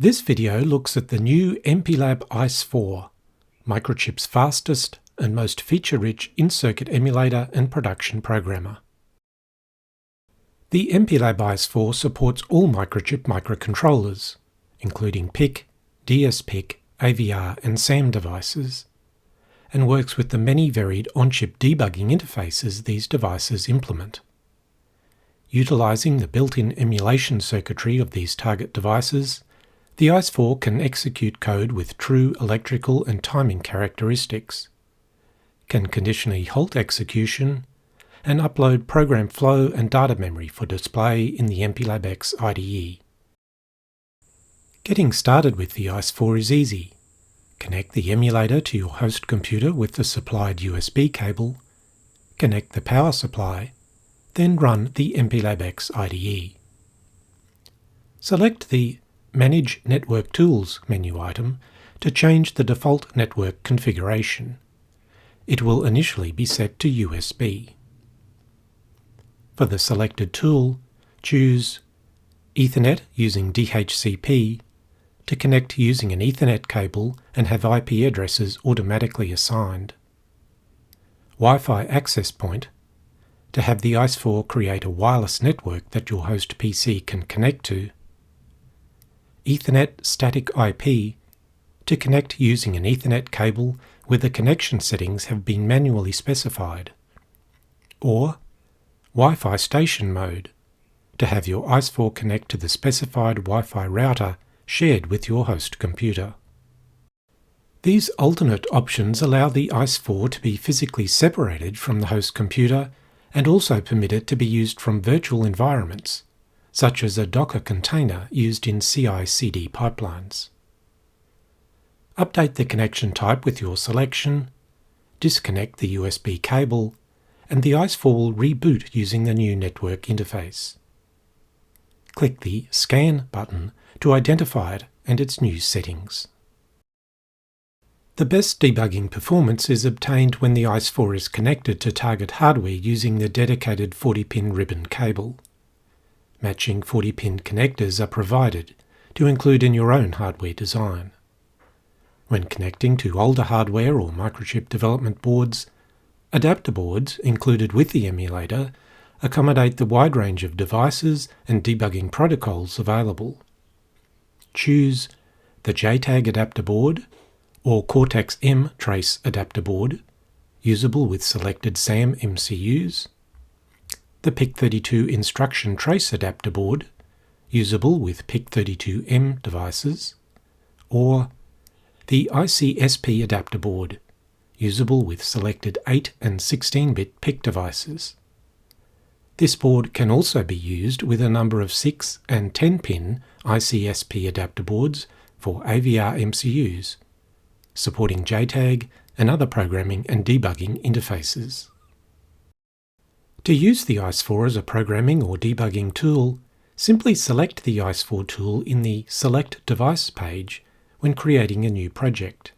This video looks at the new Mplab Ice 4, Microchip's fastest and most feature-rich in-circuit emulator and production programmer. The Mplab Ice 4 supports all Microchip microcontrollers, including PIC, DSPIC, AVR and SAM devices, and works with the many varied on-chip debugging interfaces these devices implement. Utilizing the built-in emulation circuitry of these target devices, the Ice 4 can execute code with true electrical and timing characteristics, can conditionally halt execution, and upload program flow and data memory for display in the Mplab X IDE. Getting started with the Ice 4 is easy. Connect the emulator to your host computer with the supplied USB cable, connect the power supply, then run the Mplab X IDE. Select the Manage Network Tools menu item to change the default network configuration. It will initially be set to USB. For the selected tool, choose Ethernet using DHCP to connect using an Ethernet cable and have IP addresses automatically assigned. Wi-Fi access point to have the Ice 4 create a wireless network that your host PC can connect to. Ethernet static IP to connect using an Ethernet cable where the connection settings have been manually specified. Or Wi-Fi station mode to have your Ice 4 connect to the specified Wi-Fi router shared with your host computer. These alternate options allow the Ice 4 to be physically separated from the host computer and also permit it to be used from virtual environments, such as a Docker container used in CI/CD pipelines. Update the connection type with your selection, disconnect the USB cable, and the Ice 4 will reboot using the new network interface. Click the Scan button to identify it and its new settings. The best debugging performance is obtained when the Ice 4 is connected to target hardware using the dedicated 40-pin ribbon cable. Matching 40-pin connectors are provided to include in your own hardware design. When connecting to older hardware or microchip development boards, adapter boards included with the emulator accommodate the wide range of devices and debugging protocols available. Choose the JTAG adapter board or Cortex-M trace adapter board, usable with selected SAM MCUs, the PIC32 instruction trace adapter board, usable with PIC32M devices, or the ICSP adapter board, usable with selected 8 and 16-bit PIC devices. This board can also be used with a number of 6 and 10-pin ICSP adapter boards for AVR MCUs, supporting JTAG and other programming and debugging interfaces. To use the Ice 4 as a programming or debugging tool, simply select the Ice 4 tool in the Select Device page when creating a new project.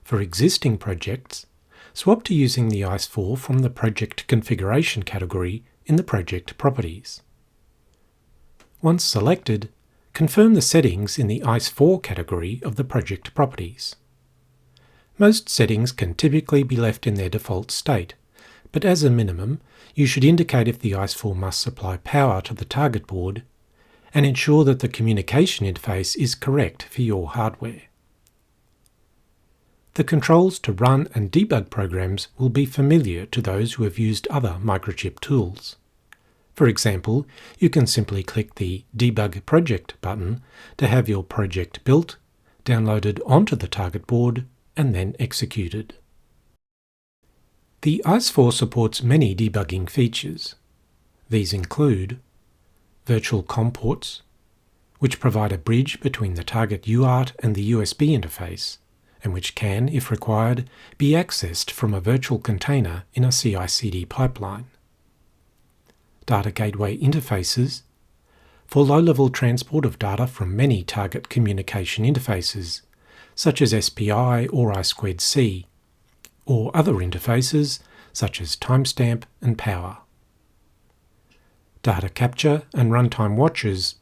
For existing projects, swap to using the Ice 4 from the Project Configuration category in the Project Properties. Once selected, confirm the settings in the Ice 4 category of the Project Properties. Most settings can typically be left in their default state, but as a minimum, you should indicate if the Ice 4 must supply power to the target board and ensure that the communication interface is correct for your hardware. The controls to run and debug programs will be familiar to those who have used other microchip tools. For example, you can simply click the Debug Project button to have your project built, downloaded onto the target board, and then executed. The Ice 4 supports many debugging features. These include virtual COM ports, which provide a bridge between the target UART and the USB interface, and which can, if required, be accessed from a virtual container in a CI/CD pipeline. Data gateway interfaces for low-level transport of data from many target communication interfaces, such as SPI or I2C, or other interfaces such as timestamp and power. Data capture and runtime watches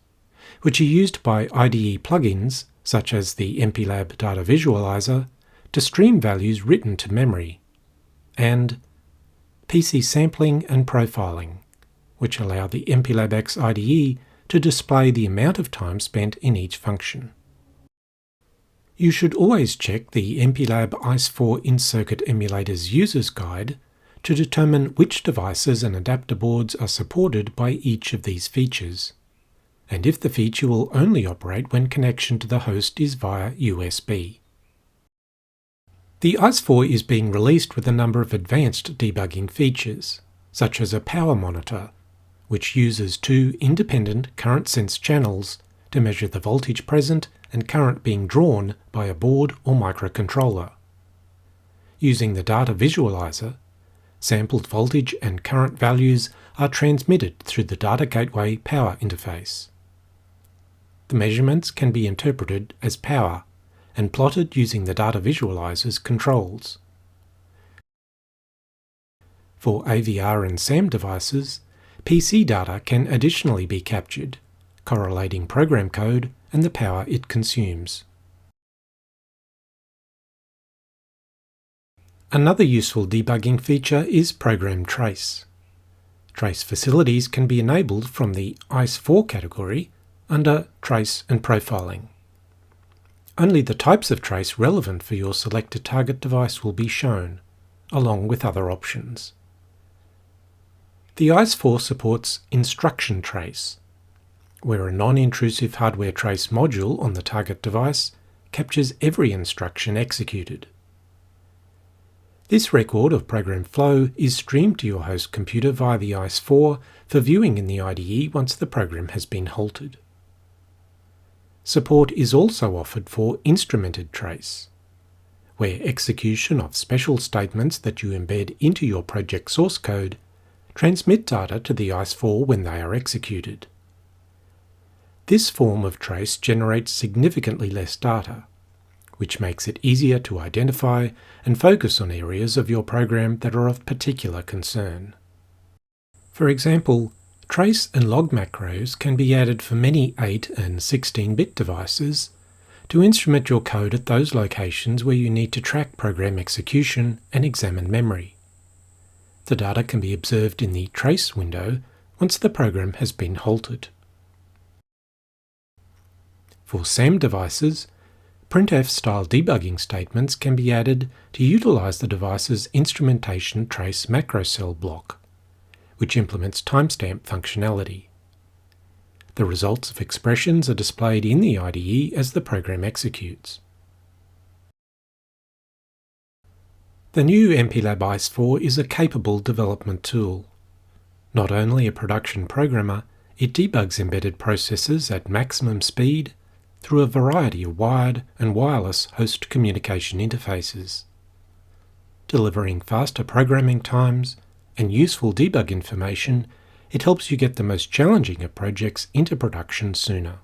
which are used by IDE plugins, such as the MPLAB Data Visualizer, to stream values written to memory, and PC sampling and profiling, which allow the MPLAB X IDE to display the amount of time spent in each function. You should always check the Mplab Ice 4 in-circuit emulators User's Guide to determine which devices and adapter boards are supported by each of these features, and if the feature will only operate when connection to the host is via USB. The Ice 4 is being released with a number of advanced debugging features, such as a power monitor, which uses two independent current sense channels to measure the voltage present and current being drawn by a board or microcontroller. Using the data visualizer, sampled voltage and current values are transmitted through the data gateway power interface. The measurements can be interpreted as power and plotted using the data visualizer's controls. For AVR and SAM devices, PC data can additionally be captured, correlating program code and the power it consumes. Another useful debugging feature is Program Trace. Trace facilities can be enabled from the Ice 4 category under Trace and Profiling. Only the types of trace relevant for your selected target device will be shown, along with other options. The Ice 4 supports Instruction Trace, where a non-intrusive hardware trace module on the target device captures every instruction executed. This record of program flow is streamed to your host computer via the Ice 4 for viewing in the IDE once the program has been halted. Support is also offered for Instrumented Trace, where execution of special statements that you embed into your project source code transmit data to the Ice 4 when they are executed. This form of trace generates significantly less data, which makes it easier to identify and focus on areas of your program that are of particular concern. For example, trace and log macros can be added for many 8 and 16-bit devices to instrument your code at those locations where you need to track program execution and examine memory. The data can be observed in the trace window once the program has been halted. For SAM devices, printf-style debugging statements can be added to utilize the device's instrumentation trace macro cell block, which implements timestamp functionality. The results of expressions are displayed in the IDE as the program executes. The new MPLAB Ice 4 is a capable development tool. Not only a production programmer, it debugs embedded processors at maximum speed through a variety of wired and wireless host communication interfaces. Delivering faster programming times and useful debug information, it helps you get the most challenging of projects into production sooner.